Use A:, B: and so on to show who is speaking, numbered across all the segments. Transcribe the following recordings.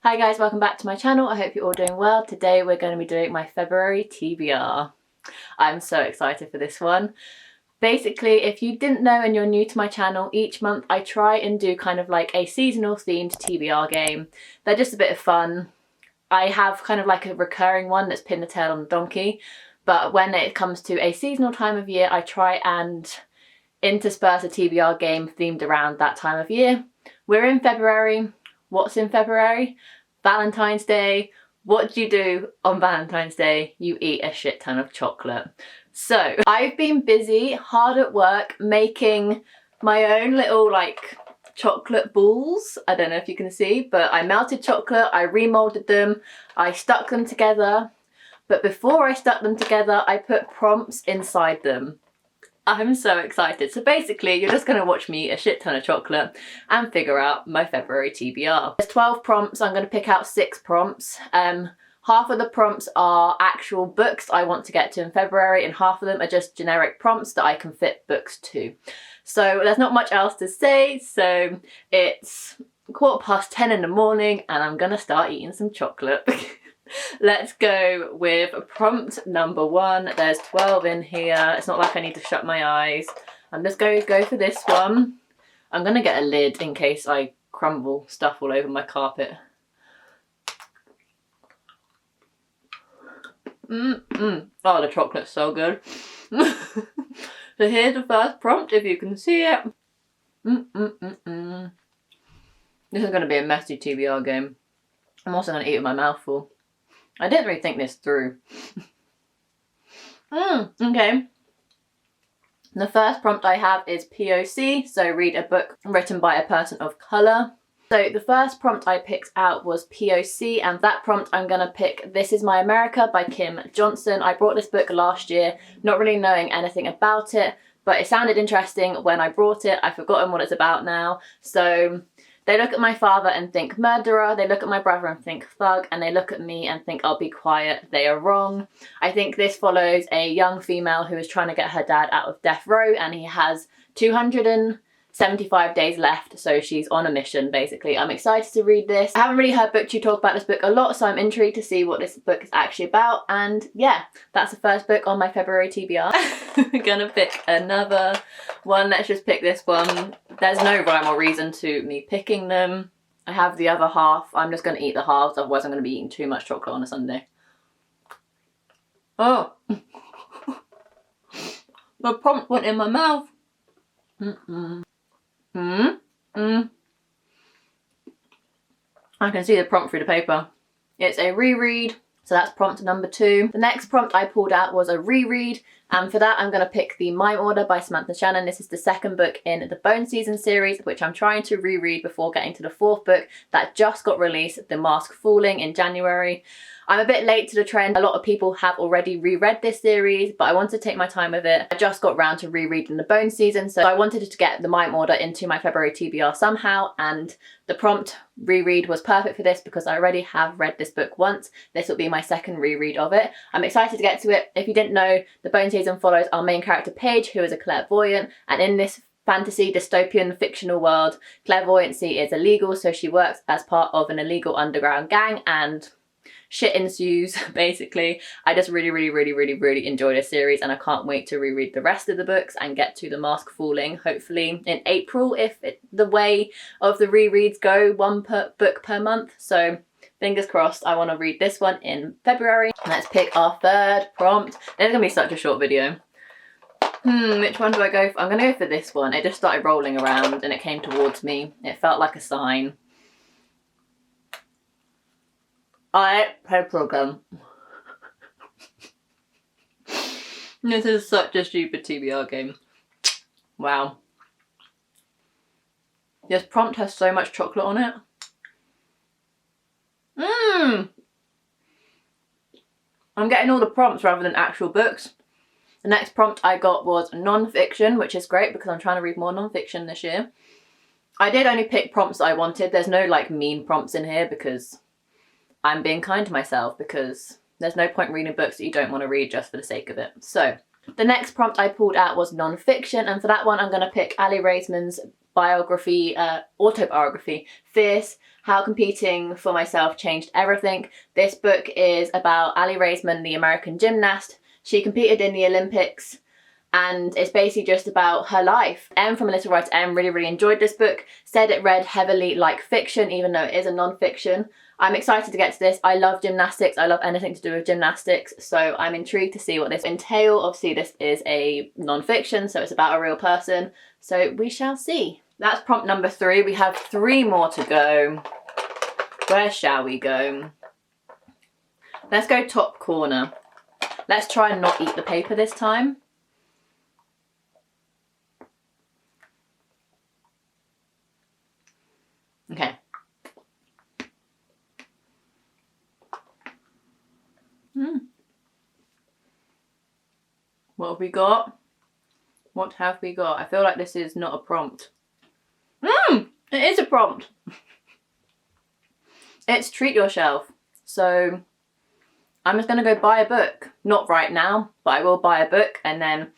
A: Hi guys, welcome back to my channel. I hope you're all doing well. Today we're going to be doing my February TBR. I'm so excited for this one. Basically, if you didn't know and you're new to my channel, each month I try and do kind of like a seasonal themed TBR game. They're just a bit of fun. I have kind of like a recurring one that's Pin the Tail on the Donkey, but when it comes to a seasonal time of year, I try and intersperse a TBR game themed around that time of year. We're in February. What's in February? Valentine's Day. What do you do on Valentine's Day? You eat a shit ton of chocolate. So I've been busy, hard at work, making my own little like chocolate balls. I don't know if you can see, but I melted chocolate, I remolded them, I stuck them together. But before I stuck them together, I put prompts inside them. I'm so excited. So basically, you're just going to watch me eat a shit ton of chocolate and figure out my February TBR. There's 12 prompts. I'm going to pick out 6 prompts. Half of the prompts are actual books I want to get to in February, and half of them are just generic prompts that I can fit books to. So there's not much else to say. So it's 10:15 in the morning and I'm going to start eating some chocolate. Let's go with prompt number 1. There's 12 in here. It's not like I need to shut my eyes. I'm just going to go for this one. I'm going to get a lid in case I crumble stuff all over my carpet. Oh, the chocolate's so good. So here's the first prompt, if you can see it. This is going to be a messy TBR game. I'm also going to eat with my mouth full. I didn't really think this through. Okay. The first prompt I have is POC, so read a book written by a person of colour. So the first prompt I picked out was POC, and that prompt I'm going to pick This Is My America by Kim Johnson. I brought this book last year, not really knowing anything about it, but it sounded interesting when I brought it. I've forgotten what it's about now. So they look at my father and think murderer, they look at my brother and think thug, and they look at me and think I'll be quiet. They are wrong. I think this follows a young female who is trying to get her dad out of death row, and he has 275 days left, so she's on a mission basically. I'm excited to read this. I haven't really heard BookTube talk about this book a lot, so I'm intrigued to see what this book is actually about, and yeah, that's the first book on my February TBR. We're gonna pick another one. Let's just pick this one. There's no rhyme or reason to me picking them. I have the other half. I'm just gonna eat the halves, otherwise I'm gonna be eating too much chocolate on a Sunday. Oh! The prompt went in my mouth. I can see the prompt through the paper. It's a reread, so that's prompt number 2. The next prompt I pulled out was a reread, and for that I'm going to pick the Mime Order by Samantha Shannon. This is the second book in the Bone Season series, which I'm trying to reread before getting to the 4th book that just got released, The Mask Falling, in January. I'm a bit late to the trend. A lot of people have already reread this series, but I wanted to take my time with it. I just got round to rereading the Bone Season, so I wanted to get the Mime Order into my February TBR somehow, and the prompt reread was perfect for this because I already have read this book once. This will be my second reread of it. I'm excited to get to it. If you didn't know, the Bone Season follows our main character Paige, who is a clairvoyant, and in this fantasy dystopian fictional world, clairvoyancy is illegal, so she works as part of an illegal underground gang and shit ensues basically. I just really enjoy this series, and I can't wait to reread the rest of the books and get to The Mask Falling hopefully in April if the way of the rereads go, one book per month. So fingers crossed. I want to read this one in February. Let's pick our third prompt. It's gonna be such a short video. Which one do I go for? I'm gonna go for this one. It just started rolling around and it came towards me. It felt like a sign. I play program. This is such a stupid TBR game. Wow. This prompt has so much chocolate on it. I'm getting all the prompts rather than actual books. The next prompt I got was non-fiction, which is great because I'm trying to read more non-fiction this year. I did only pick prompts that I wanted. There's no like mean prompts in here because I'm being kind to myself, because there's no point reading books that you don't want to read just for the sake of it. So The next prompt I pulled out was non-fiction, and for that one I'm going to pick Aly Raisman's autobiography, Fierce, How Competing for Myself Changed Everything. This book is about Aly Raisman, the American gymnast. She competed in the Olympics, and it's basically just about her life. Em from A Little Writer M really enjoyed this book, said it read heavily like fiction even though it is a non-fiction. I'm excited to get to this. I love gymnastics, I love anything to do with gymnastics, so I'm intrigued to see what this entails. Obviously this is a non-fiction, so it's about a real person, so we shall see. That's prompt number 3. We have 3 more to go. Where shall we go? Let's go top corner. Let's try and not eat the paper this time. Okay. What have we got? What have we got? I feel like this is not a prompt. It is a prompt. It's treat yourself. So I'm just going to go buy a book. Not right now, but I will buy a book, and then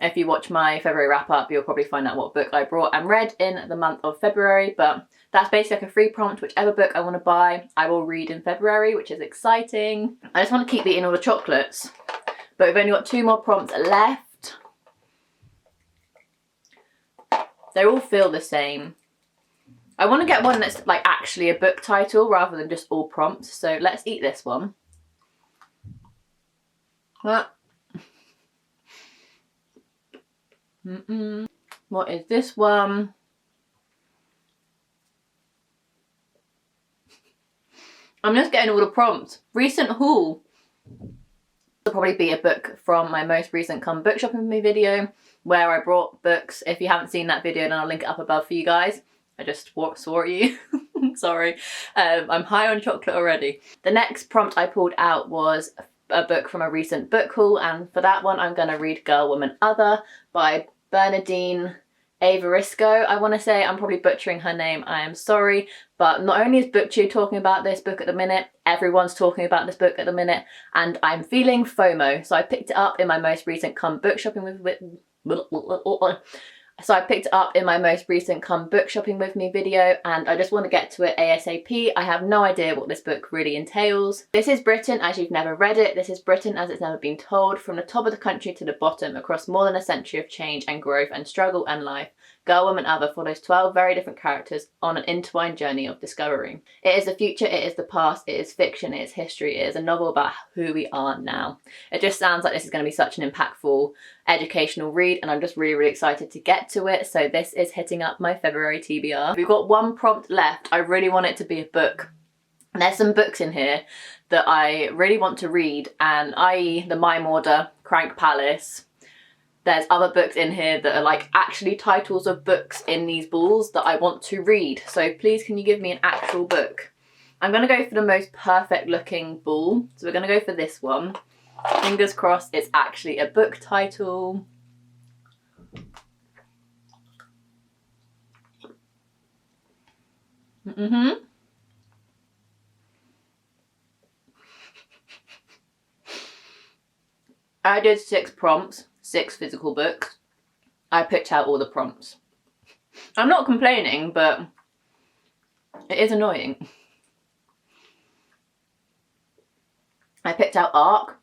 A: if you watch my February wrap up, you'll probably find out what book I brought and read in the month of February. But that's basically like a free prompt. Whichever book I want to buy, I will read in February, which is exciting. I just want to keep eating all the chocolates, but we've only got 2 more prompts left. They all feel the same. I want to get one that's like actually a book title rather than just all prompts. So let's eat this one. What is this one? I'm just getting all the prompts. Recent haul. Will probably be a book from my most recent Come Book Shopping With Me video where I brought books. If you haven't seen that video, then I'll link it up above for you guys. I just swore at you. Sorry. I'm high on chocolate already. The next prompt I pulled out was a book from a recent book haul, and for that one I'm going to read Girl, Woman, Other by Bernardine Evaristo. I want to say, I'm probably butchering her name, I am sorry, but not only is BookTube talking about this book at the minute, everyone's talking about this book at the minute, and I'm feeling FOMO, so I picked it up in my most recent Come Book Shopping With Me video, and I just want to get to it ASAP. I have no idea what this book really entails. This is Britain as you've never read it. This is Britain as it's never been told, from the top of the country to the bottom, across more than a century of change and growth and struggle and life. Girl, Woman, Other follows 12 very different characters on an intertwined journey of discovery. It is the future, it is the past, it is fiction, it is history, it is a novel about who we are now. It just sounds like this is going to be such an impactful educational read, and I'm just really excited to get to it. So this is hitting up my February TBR. We've got 1 prompt left. I really want it to be a book. And there's some books in here that I really want to read, and i.e. the Mime Order, Crank Palace. There's other books in here that are like actually titles of books in these balls that I want to read. So please can you give me an actual book? I'm going to go for the most perfect looking ball. So we're going to go for this one. Fingers crossed it's actually a book title. I did 6 prompts, 6 physical books. I picked out all the prompts. I'm not complaining, but it is annoying. I picked out Arc.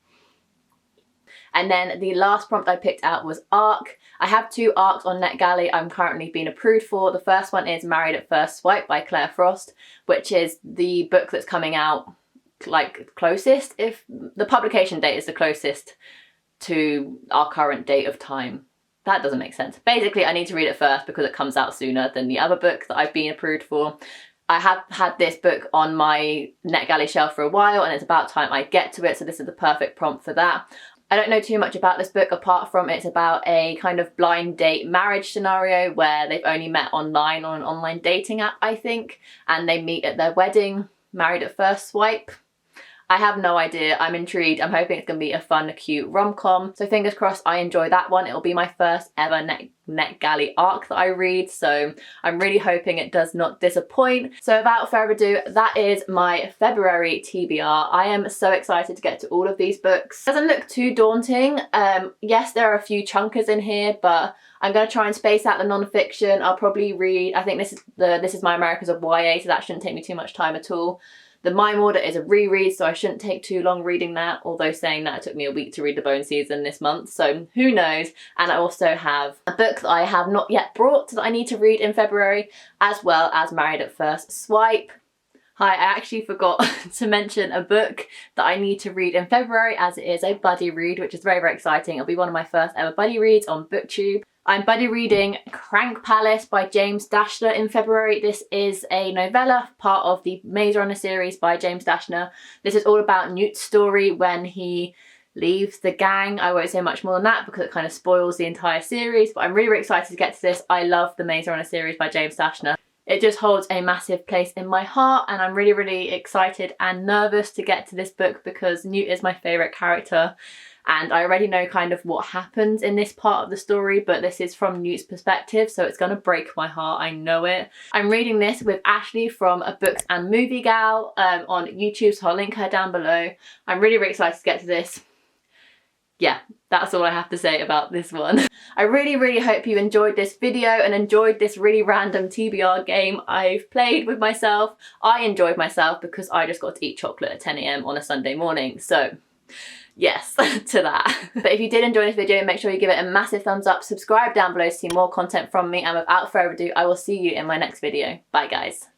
A: And then the last prompt I picked out was Arc. I have 2 arcs on NetGalley I'm currently being approved for. The first one is Married at First Swipe by Claire Frost, which is the book that's coming out like closest, if the publication date is the closest to our current date of time. That doesn't make sense. Basically, I need to read it first because it comes out sooner than the other book that I've been approved for. I have had this book on my NetGalley shelf for a while, and it's about time I get to it, so this is the perfect prompt for that. I don't know too much about this book apart from it's about a kind of blind date marriage scenario where they've only met online on an online dating app, I think, and they meet at their wedding, Married at First Swipe. I have no idea. I'm intrigued. I'm hoping it's going to be a fun, cute rom-com. So fingers crossed I enjoy that one. It'll be my first ever NetGalley arc that I read, so I'm really hoping it does not disappoint. So without further ado, that is my February TBR. I am so excited to get to all of these books. It doesn't look too daunting. Yes, there are a few chunkers in here, but I'm going to try and space out the non-fiction. I'll probably read, I think this is My Americas of YA, so that shouldn't take me too much time at all. The Mime Order is a reread, so I shouldn't take too long reading that, although saying that it took me a week to read the Bone Season this month, so who knows. And I also have a book that I have not yet brought that I need to read in February, as well as Married at First Swipe. Hi, I actually forgot to mention a book that I need to read in February, as it is a buddy read, which is very, very exciting. It'll be one of my first ever buddy reads on BookTube. I'm buddy reading Crank Palace by James Dashner in February. This is a novella, part of the Maze Runner series by James Dashner. This is all about Newt's story when he leaves the gang. I won't say much more than that because it kind of spoils the entire series, but I'm really, really excited to get to this. I love the Maze Runner series by James Dashner. It just holds a massive place in my heart, and I'm really, really excited and nervous to get to this book because Newt is my favourite character. And I already know kind of what happens in this part of the story, but this is from Newt's perspective, so it's going to break my heart, I know it. I'm reading this with Ashley from A Books and Movie Gal on YouTube, so I'll link her down below. I'm really, really excited to get to this. Yeah, that's all I have to say about this one. I really, really hope you enjoyed this video and enjoyed this really random TBR game I've played with myself. I enjoyed myself because I just got to eat chocolate at 10 AM on a Sunday morning, so yes to that. But if you did enjoy this video, make sure you give it a massive thumbs up, subscribe down below to see more content from me, and without further ado, I will see you in my next video. Bye guys.